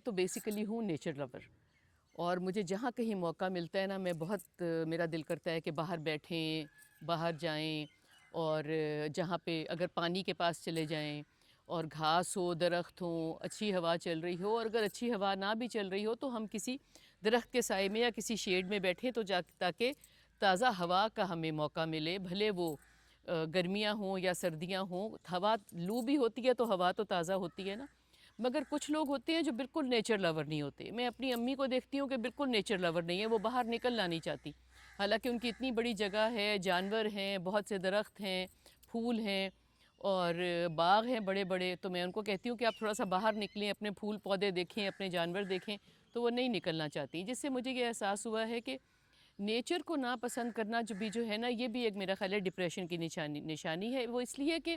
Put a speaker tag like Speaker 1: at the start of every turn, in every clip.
Speaker 1: تو بیسیکلی ہوں nature lower, اور مجھے جہاں کہیں موقع ملتا ہے نا، میں بہت میرا دل کرتا ہے کہ باہر بیٹھیں، باہر جائیں، اور جہاں پہ اگر پانی کے پاس چلے جائیں اور گھاس ہو، درخت ہوں، اچھی ہوا چل رہی ہو، اور اگر اچھی ہوا نہ بھی چل رہی ہو تو ہم کسی درخت کے سائے میں یا کسی شیڈ میں بیٹھیں تو تاکہ تازہ ہوا کا ہمیں موقع ملے، بھلے وہ گرمیاں ہوں یا سردیاں ہوں، ہوا لو بھی ہوتی ہے تو ہوا تو تازہ ہوتی ہے نا۔ مگر کچھ لوگ ہوتے ہیں جو بالکل نیچر لور نہیں ہوتے۔ میں اپنی امی کو دیکھتی ہوں کہ بالکل نیچر لور نہیں ہے، وہ باہر نکلنا نہیں چاہتی، حالانکہ ان کی اتنی بڑی جگہ ہے، جانور ہیں، بہت سے درخت ہیں، پھول ہیں اور باغ ہیں بڑے بڑے، تو میں ان کو کہتی ہوں کہ آپ تھوڑا سا باہر نکلیں، اپنے پھول پودے دیکھیں، اپنے جانور دیکھیں، تو وہ نہیں نکلنا چاہتی، جس سے مجھے یہ احساس ہوا ہے کہ نیچر کو ناپسند کرنا جو ہے نا، یہ بھی ایک میرا خیال ہے ڈپریشن کی نشانی ہے۔ وہ اس لیے کہ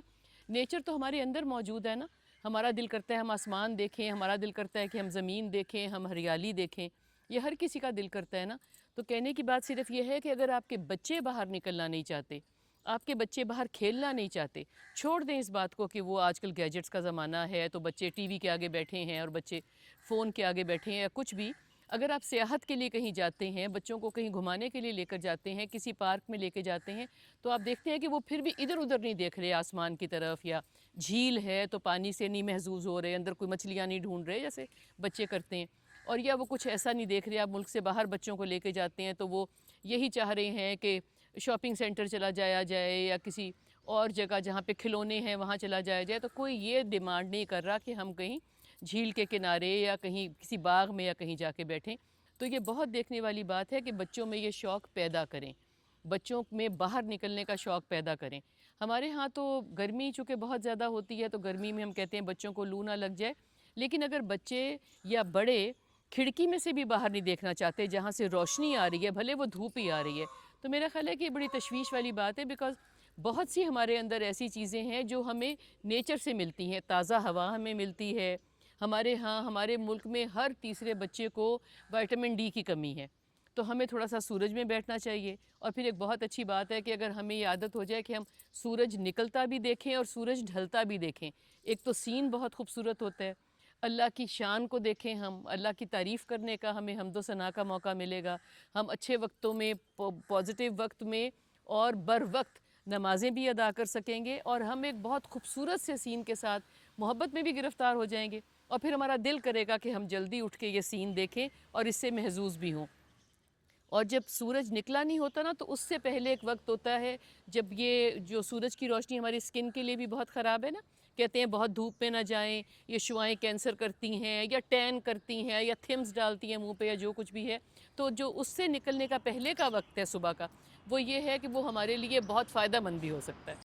Speaker 1: نیچر تو ہمارے اندر موجود ہے نا، ہمارا دل کرتا ہے ہم آسمان دیکھیں، ہمارا دل کرتا ہے کہ ہم زمین دیکھیں، ہم ہریالی دیکھیں، یہ ہر کسی کا دل کرتا ہے نا۔ تو کہنے کی بات صرف یہ ہے کہ اگر آپ کے بچے باہر نکلنا نہیں چاہتے، آپ کے بچے باہر کھیلنا نہیں چاہتے، چھوڑ دیں اس بات کو کہ وہ آج کل گیجٹس کا زمانہ ہے تو بچے ٹی وی کے آگے بیٹھے ہیں اور بچے فون کے آگے بیٹھے ہیں یا کچھ بھی۔ اگر آپ سیاحت کے لیے کہیں جاتے ہیں، بچوں کو کہیں گھمانے کے لیے لے کر جاتے ہیں، کسی پارک میں لے کے جاتے ہیں، تو آپ دیکھتے ہیں کہ وہ پھر بھی ادھر ادھر نہیں دیکھ رہے آسمان کی طرف، یا جھیل ہے تو پانی سے نہیں محظوظ ہو رہے، اندر کوئی مچھلیاں نہیں ڈھونڈ رہے جیسے بچے کرتے ہیں، اور یا وہ کچھ ایسا نہیں دیکھ رہے۔ آپ ملک سے باہر بچوں کو لے کے جاتے ہیں تو وہ یہی چاہ رہے ہیں کہ شاپنگ سینٹر چلا جایا جائے یا کسی اور جگہ جہاں پہ کھلونے ہیں وہاں چلا جایا جائے، تو کوئی یہ ڈیمانڈ نہیں کر رہا کہ ہم کہیں جھیل کے کنارے یا کہیں کسی باغ میں یا کہیں جا کے بیٹھیں۔ تو یہ بہت دیکھنے والی بات ہے کہ بچوں میں یہ شوق پیدا کریں، بچوں میں باہر نکلنے کا شوق پیدا کریں۔ ہمارے ہاں تو گرمی چونکہ بہت زیادہ ہوتی ہے تو گرمی میں ہم کہتے ہیں بچوں کو لو نہ لگ جائے، لیکن اگر بچے یا بڑے کھڑکی میں سے بھی باہر نہیں دیکھنا چاہتے جہاں سے روشنی آ رہی ہے، بھلے وہ دھوپ ہی آ رہی ہے، تو میرا خیال ہے کہ یہ بڑی تشویش والی بات ہے، بیکاز بہت سی ہمارے اندر ایسی چیزیں ہیں جو ہمیں نیچر سے ملتی ہیں، تازہ ہوا ہمیں ملتی ہے۔ ہمارے ہاں ہمارے ملک میں ہر تیسرے بچے کو وٹامن ڈی کی کمی ہے، تو ہمیں تھوڑا سا سورج میں بیٹھنا چاہیے۔ اور پھر ایک بہت اچھی بات ہے کہ اگر ہمیں یہ عادت ہو جائے کہ ہم سورج نکلتا بھی دیکھیں اور سورج ڈھلتا بھی دیکھیں، ایک تو سین بہت خوبصورت ہوتا ہے، اللہ کی شان کو دیکھیں، ہم اللہ کی تعریف کرنے کا ہمیں حمد و ثنا کا موقع ملے گا، ہم اچھے وقتوں میں پازیٹیو وقت میں اور بر وقت نمازیں بھی ادا کر سکیں گے، اور ہم ایک بہت خوبصورت سے سین کے ساتھ محبت میں بھی گرفتار ہو جائیں گے، اور پھر ہمارا دل کرے گا کہ ہم جلدی اٹھ کے یہ سین دیکھیں اور اس سے محظوظ بھی ہوں۔ اور جب سورج نکلا نہیں ہوتا نا تو اس سے پہلے ایک وقت ہوتا ہے جب یہ جو سورج کی روشنی ہماری اسکن کے لیے بھی بہت خراب ہے نا، کہتے ہیں بہت دھوپ میں نہ جائیں، یہ شعاعیں کینسر کرتی ہیں یا ٹین کرتی ہیں یا تھمز ڈالتی ہیں منہ پہ یا جو کچھ بھی ہے، تو جو اس سے نکلنے کا پہلے کا وقت ہے صبح کا، وہ یہ ہے کہ وہ ہمارے لیے بہت فائدہ مند بھی ہو سکتا ہے۔